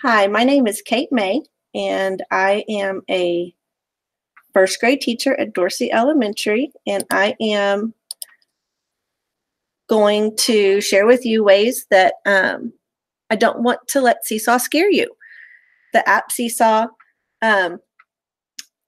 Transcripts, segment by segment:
Hi, my name is Kate May, and I am a first grade teacher at Dorsey Elementary, and I am going to share with you ways that I don't want to let SeeSaw scare you. The app SeeSaw, um,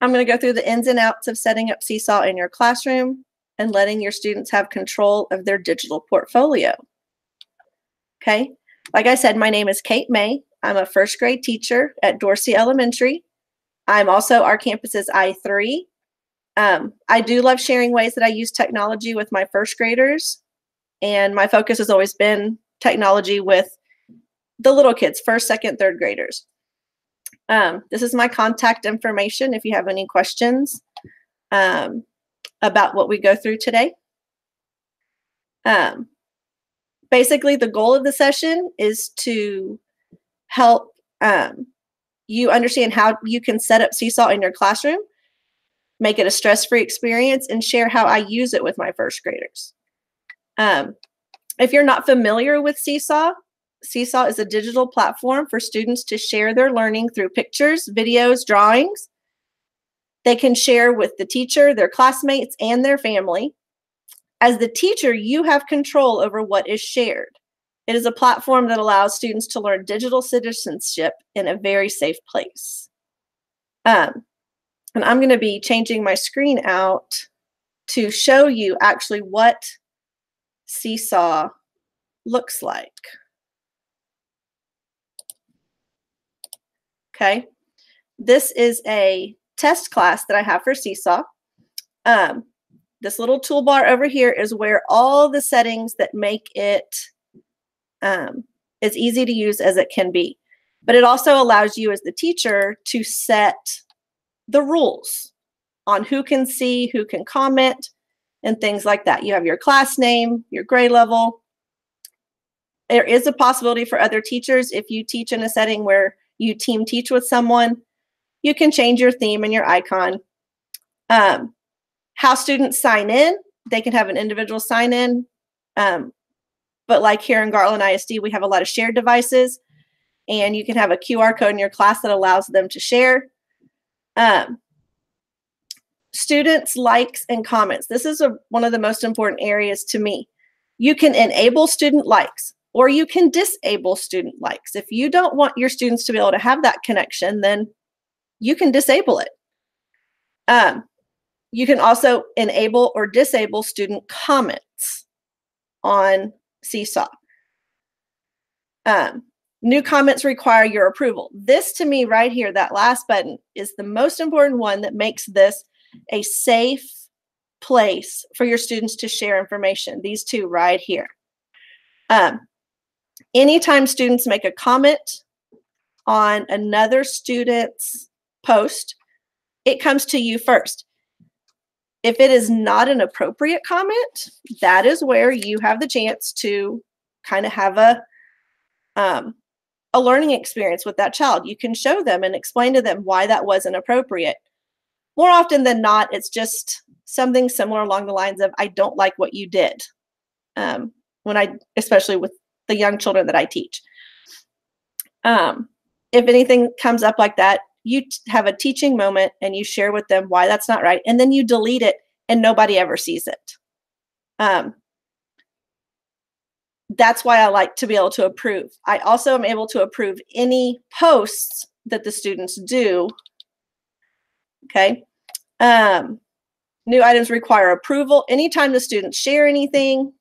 I'm going to go through the ins and outs of setting up SeeSaw in your classroom and letting your students have control of their digital portfolio. Okay, like I said, my name is Kate May. I'm a first grade teacher at Dorsey Elementary. I'm also our campus's I3. I do love sharing ways that I use technology with my first graders, and my focus has always been technology with the little kids, first, second, third graders. This is my contact information if you have any questions about what we go through today. Basically, the goal of the session is to help you understand how you can set up SeeSaw in your classroom, make it a stress-free experience, and share how I use it with my first graders. If you're not familiar with SeeSaw, SeeSaw is a digital platform for students to share their learning through pictures, videos, drawings. They can share with the teacher, their classmates, and their family. As the teacher, you have control over what is shared. It is a platform that allows students to learn digital citizenship in a very safe place. And I'm going to be changing my screen out to show you actually what SeeSaw looks like. Okay, this is a test class that I have for SeeSaw. This little toolbar over here is where all the settings that make it as easy to use as it can be. But it also allows you as the teacher to set the rules on who can see, who can comment, and things like that. You have your class name, your grade level. There is a possibility for other teachers, if you teach in a setting where you team teach with someone, you can change your theme and your icon. How students sign in, they can have an individual sign in. But like here in Garland ISD, we have a lot of shared devices, and you can have a QR code in your class that allows them to share. Students' likes and comments. This is one of the most important areas to me. You can enable student likes, or you can disable student likes. If you don't want your students to be able to have that connection, then you can disable it. You can also enable or disable student comments on SeeSaw. New comments require your approval. This, to me, right here, that last button, is the most important one that makes this a safe place for your students to share information. These two right here. Anytime students make a comment on another student's post, it comes to you first. If it is not an appropriate comment, that is where you have the chance to kind of have a learning experience with that child. You can show them and explain to them why that wasn't appropriate. More often than not, it's just something similar along the lines of, I don't like what you did. Especially with the young children that I teach. If anything comes up like that, you have a teaching moment and you share with them why that's not right, and then you delete it and nobody ever sees it. That's why I like to be able to approve. I also am able to approve any posts that the students do. Okay. New items require approval. Anytime the students share anything,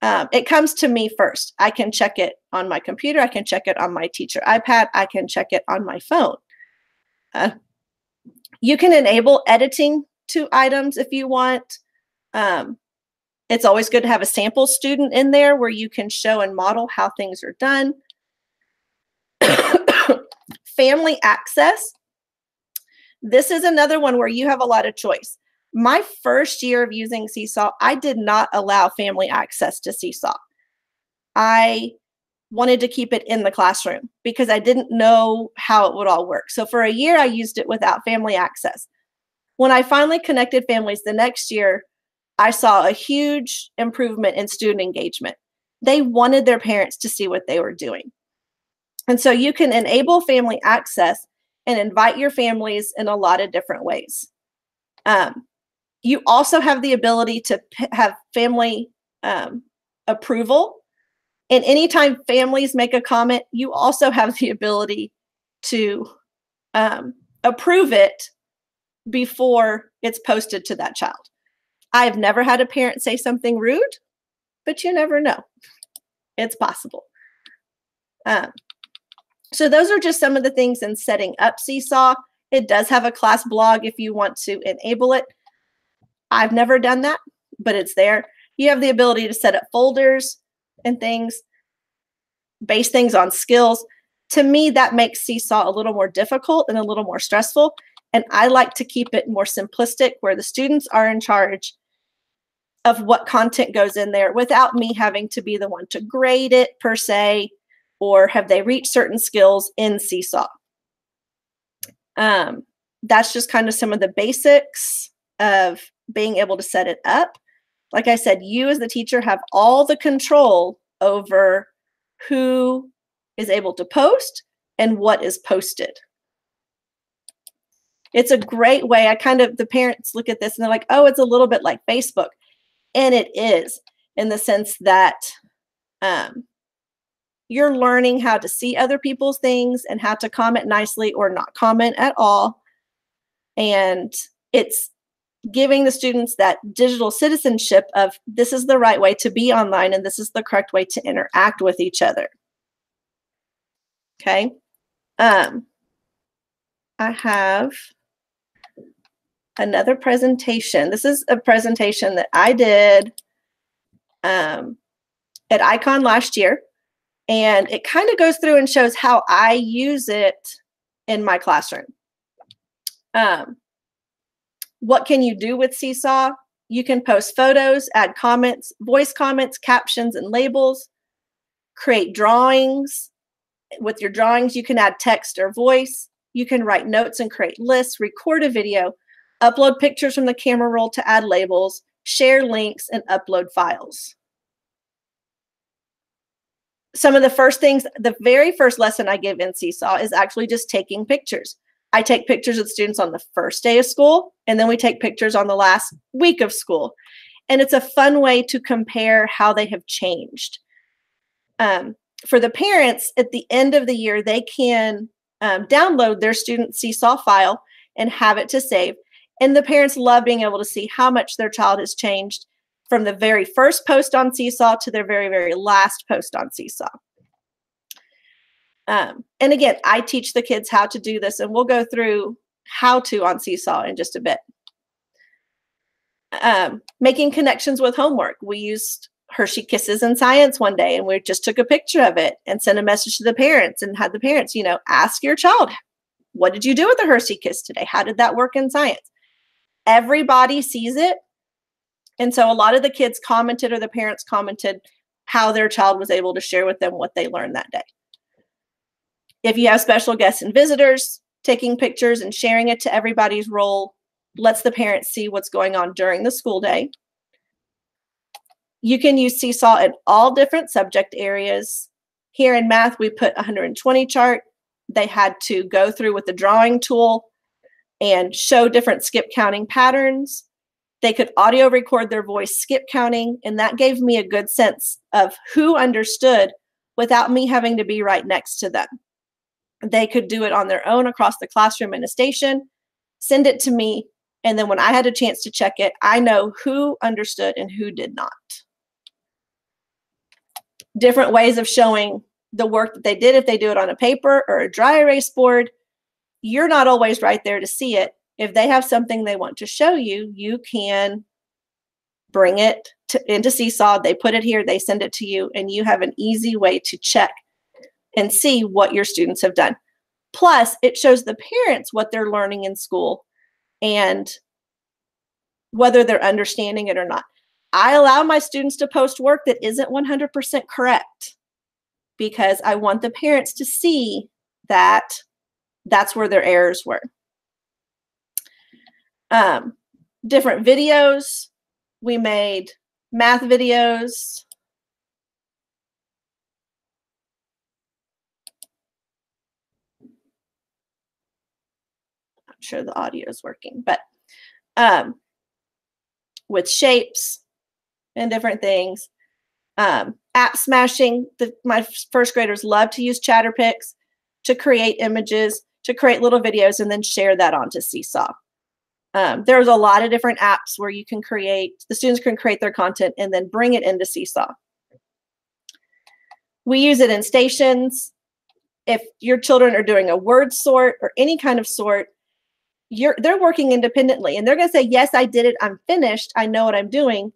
it comes to me first. I can check it on my computer. I can check it on my teacher iPad. I can check it on my phone. You can enable editing to items if you want. It's always good to have a sample student in there where you can show and model how things are done. Family access. This is another one where you have a lot of choice. My first year of using SeeSaw, I did not allow family access to SeeSaw. I wanted to keep it in the classroom because I didn't know how it would all work. So for a year, I used it without family access. When I finally connected families the next year, I saw a huge improvement in student engagement. They wanted their parents to see what they were doing. And so you can enable family access and invite your families in a lot of different ways. You also have the ability to have family approval. And anytime families make a comment, you also have the ability to approve it before it's posted to that child. I've never had a parent say something rude, but you never know. It's possible. So those are just some of the things in setting up SeeSaw. It does have a class blog if you want to enable it. I've never done that, but it's there. You have the ability to set up folders and things, base things on skills. To me, that makes SeeSaw a little more difficult and a little more stressful. And I like to keep it more simplistic where the students are in charge of what content goes in there without me having to be the one to grade it per se, or have they reached certain skills in SeeSaw. That's just kind of some of the basics of being able to set it up. Like I said, you as the teacher have all the control over who is able to post and what is posted. It's a great way. The parents look at this and they're like, oh, it's a little bit like Facebook. And it is, in the sense that you're learning how to see other people's things and how to comment nicely or not comment at all. And it's giving the students that digital citizenship of this is the right way to be online and this is the correct way to interact with each other. Okay. I have another presentation. This is a presentation that I did at Icon last year. And it kind of goes through and shows how I use it in my classroom. What can you do with SeeSaw? You can post photos, add comments, voice comments, captions, and labels, create drawings. With your drawings, you can add text or voice. You can write notes and create lists, record a video, upload pictures from the camera roll to add labels, share links, and upload files. Some of the first things, the very first lesson I give in SeeSaw is actually just taking pictures. I take pictures of students on the first day of school, and then we take pictures on the last week of school. And it's a fun way to compare how they have changed. For the parents, at the end of the year, they can download their student SeeSaw file and have it to save. And the parents love being able to see how much their child has changed from the very first post on SeeSaw to their very, very last post on SeeSaw. And again, I teach the kids how to do this, and we'll go through how to on SeeSaw in just a bit. Making connections with homework. We used Hershey Kisses in science one day, and we just took a picture of it and sent a message to the parents and had the parents, ask your child, what did you do with the Hershey Kiss today? How did that work in science? Everybody sees it. And so a lot of the kids commented, or the parents commented, how their child was able to share with them what they learned that day. If you have special guests and visitors, taking pictures and sharing it to everybody's role lets the parents see what's going on during the school day. You can use SeeSaw in all different subject areas. Here in math, we put 120 chart. They had to go through with the drawing tool and show different skip counting patterns. They could audio record their voice skip counting, and that gave me a good sense of who understood without me having to be right next to them. They could do it on their own across the classroom in a station, send it to me, and then when I had a chance to check it, I know who understood and who did not. Different ways of showing the work that they did. If they do it on a paper or a dry erase board, you're not always right there to see it. If they have something they want to show you, you can bring it into SeeSaw. They put it here, they send it to you, and you have an easy way to check and see what your students have done. Plus, it shows the parents what they're learning in school and whether they're understanding it or not. I allow my students to post work that isn't 100% correct because I want the parents to see that that's where their errors were. Different videos. We made math videos. sure the audio is working, but with shapes and different things. App smashing. My first graders love to use Chatterpix to create images, to create little videos, and then share that onto SeeSaw. There's a lot of different apps where you can create, the students can create their content and then bring it into SeeSaw. We use it in stations. If your children are doing a word sort or any kind of sort, they're working independently and they're going to say, yes, I did it. I'm finished. I know what I'm doing.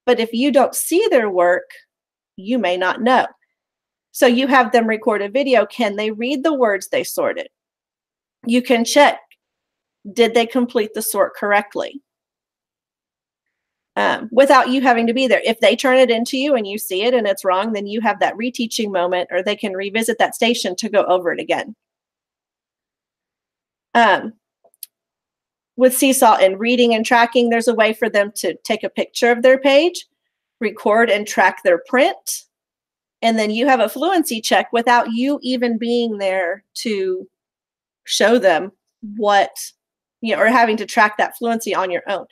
But if you don't see their work, you may not know. So you have them record a video. Can they read the words they sorted? You can check, did they complete the sort correctly? Without you having to be there. If they turn it into you and you see it and it's wrong, then you have that reteaching moment, or they can revisit that station to go over it again. With SeeSaw and reading and tracking, there's a way for them to take a picture of their page, record and track their print, and then you have a fluency check without you even being there to show them what, or having to track that fluency on your own.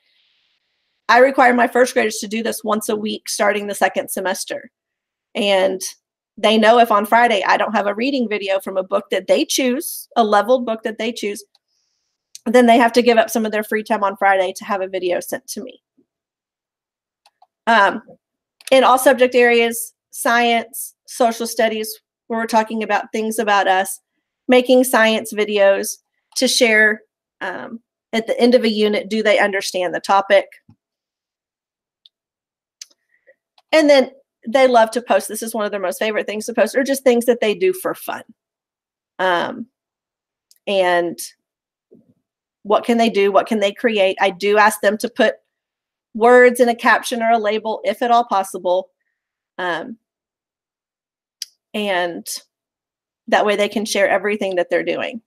I require my first graders to do this once a week starting the second semester. And they know if on Friday I don't have a reading video from a book that they choose, a leveled book that they choose, then they have to give up some of their free time on Friday to have a video sent to me. In all subject areas, science, social studies, where we're talking about things about us, making science videos to share at the end of a unit, do they understand the topic? And then they love to post. This is one of their most favorite things to post, or just things that they do for fun. And what can they do? What can they create? I do ask them to put words in a caption or a label, if at all possible. And that way they can share everything that they're doing.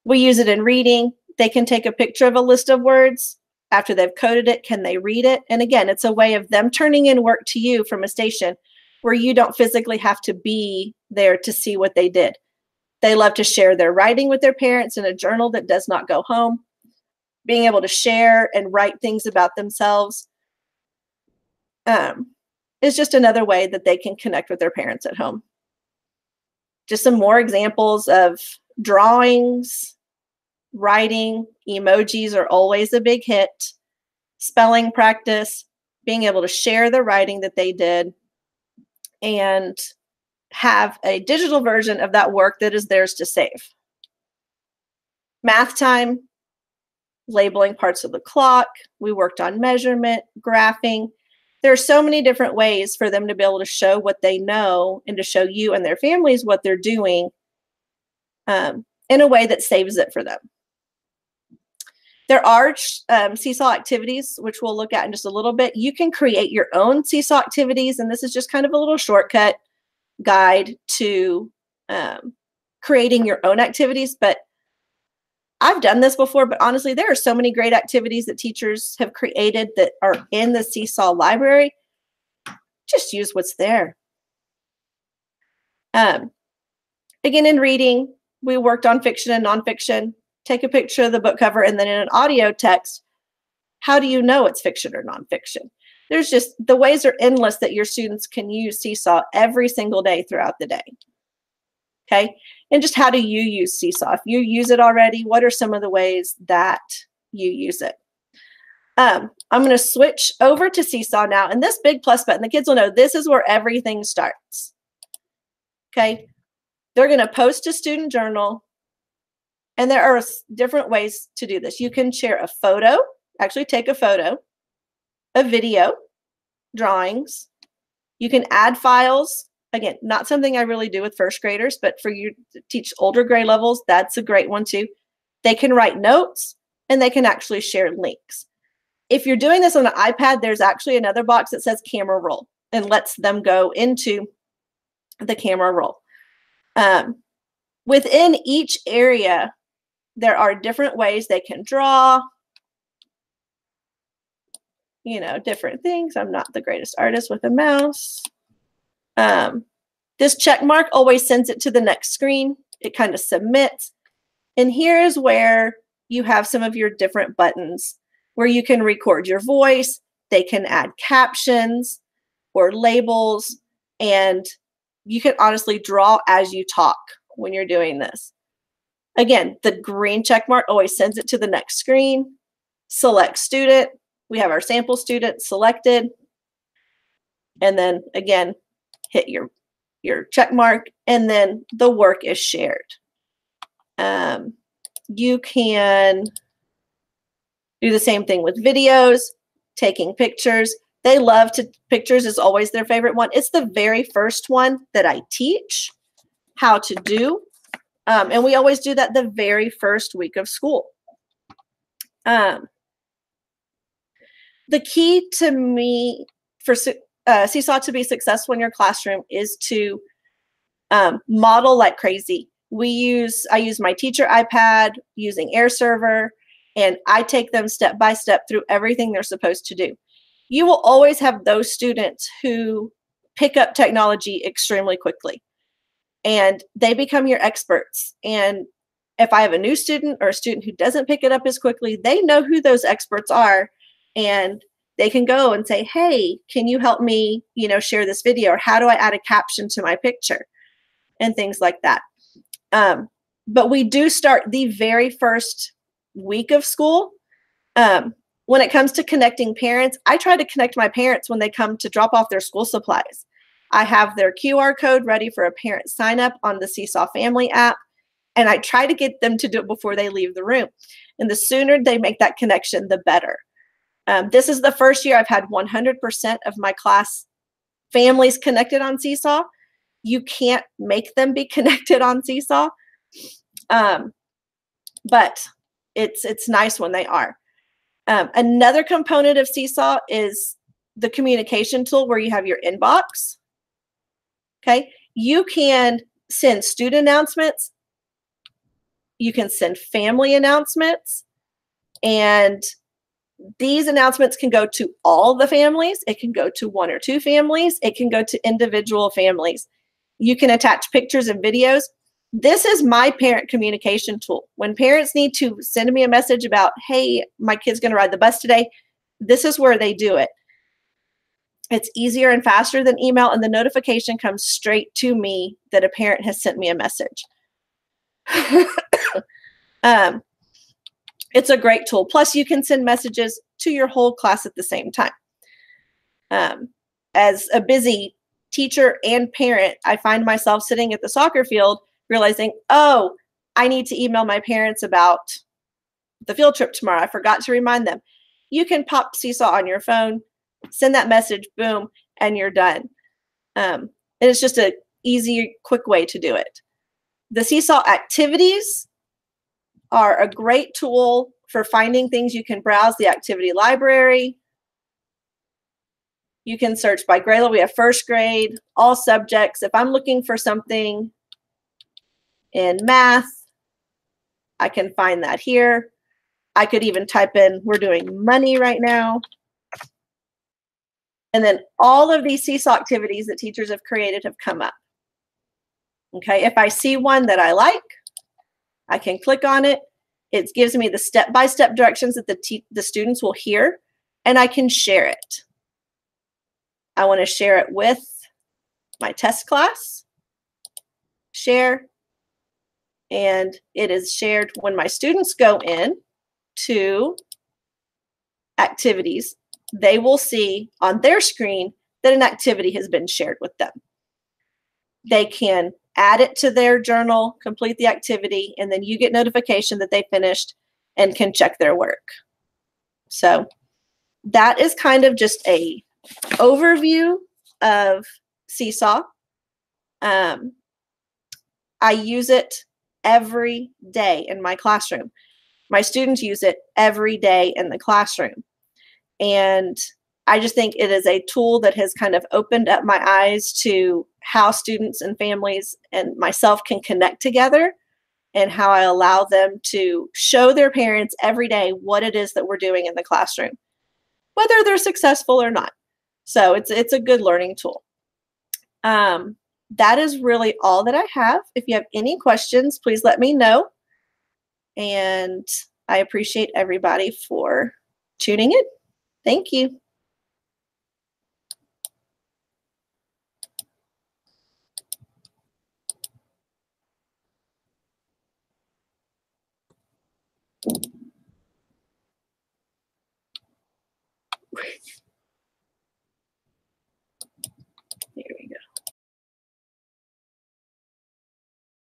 We use it in reading. They can take a picture of a list of words. After they've coded it, can they read it? And again, it's a way of them turning in work to you from a station where you don't physically have to be there to see what they did. They love to share their writing with their parents in a journal that does not go home. Being able to share and write things about themselves is just another way that they can connect with their parents at home. Just some more examples of drawings, writing. Emojis are always a big hit. Spelling practice, being able to share the writing that they did, and have a digital version of that work that is theirs to save. Math time, labeling parts of the clock. We worked on measurement, graphing. There are so many different ways for them to be able to show what they know and to show you and their families what they're doing in a way that saves it for them. There are SeeSaw activities, which we'll look at in just a little bit. You can create your own SeeSaw activities, and this is just kind of a little shortcut guide to creating your own activities. But I've done this before, but honestly, there are so many great activities that teachers have created that are in the SeeSaw library. Just use what's there. Again, in reading, we worked on fiction and nonfiction. Take a picture of the book cover, and then in an audio text, how do you know it's fiction or nonfiction? There's just, the ways are endless that your students can use SeeSaw every single day throughout the day. Okay, and just how do you use SeeSaw? If you use it already, what are some of the ways that you use it? I'm going to switch over to SeeSaw now, and this big plus button, the kids will know this is where everything starts. Okay, they're going to post a student journal. And there are different ways to do this. You can share a photo, actually take a photo, a video, drawings. You can add files. Again, not something I really do with first graders, but for you to teach older grade levels, that's a great one too. They can write notes, and they can actually share links. If you're doing this on an iPad, there's actually another box that says camera roll and lets them go into the camera roll. Within each area, there are different ways they can draw, different things. I'm not the greatest artist with a mouse. This check mark always sends it to the next screen. It kind of submits. And here is where you have some of your different buttons where you can record your voice. They can add captions or labels, and you can honestly draw as you talk when you're doing this. Again, the green check mark always sends it to the next screen. Select student. We have our sample student selected. And then again, hit your check mark, and then the work is shared. You can do the same thing with videos, taking pictures. They love to, pictures is always their favorite one. It's the very first one that I teach how to do. And we always do that the very first week of school. The key to me for SeeSaw to be successful in your classroom is to model like crazy. I use my teacher iPad using Air Server, and I take them step by step through everything they're supposed to do. You will always have those students who pick up technology extremely quickly, and they become your experts. And if I have a new student or a student who doesn't pick it up as quickly, they know who those experts are, and they can go and say, hey, can you help me, share this video? Or how do I add a caption to my picture? And things like that. But we do start the very first week of school. When it comes to connecting parents, I try to connect my parents when they come to drop off their school supplies. I have their QR code ready for a parent sign up on the SeeSaw Family app, and I try to get them to do it before they leave the room. And the sooner they make that connection, the better. This is the first year I've had 100% of my class families connected on SeeSaw. You can't make them be connected on SeeSaw, but it's nice when they are. Another component of SeeSaw is the communication tool where you have your inbox. Okay, you can send student announcements, you can send family announcements, and these announcements can go to all the families. It can go to one or two families. It can go to individual families. You can attach pictures and videos. This is my parent communication tool. When parents need to send me a message about, hey, my kid's going to ride the bus today, this is where they do it. It's easier and faster than email, and the notification comes straight to me that a parent has sent me a message. It's a great tool. Plus, you can send messages to your whole class at the same time. As a busy teacher and parent, I find myself sitting at the soccer field realizing, oh, I need to email my parents about the field trip tomorrow. I forgot to remind them. You can pop SeeSaw on your phone, send that message, boom, and you're done. And it's just an easy, quick way to do it. The SeeSaw activities are a great tool for finding things. You can browse the activity library. You can search by grade level. We have first grade, all subjects. If I'm looking for something in math, I can find that here. I could even type in, we're doing money right now. And then all of these SeeSaw activities that teachers have created have come up. Okay, if I see one that I like, I can click on it. It gives me the step-by-step directions that the students will hear, and I can share it. I want to share it with my test class. Share. And it is shared when my students go in to activities. They will see on their screen that an activity has been shared with them. They can add it to their journal, complete the activity, and then you get notification that they finished and can check their work. So that is kind of just a overview of SeeSaw. I use it every day in my classroom. My students use it every day in the classroom. And I just think it is a tool that has kind of opened up my eyes to how students and families and myself can connect together, and how I allow them to show their parents every day what it is that we're doing in the classroom, whether they're successful or not. So it's a good learning tool. That is really all that I have. If you have any questions, please let me know. And I appreciate everybody for tuning in. Thank you.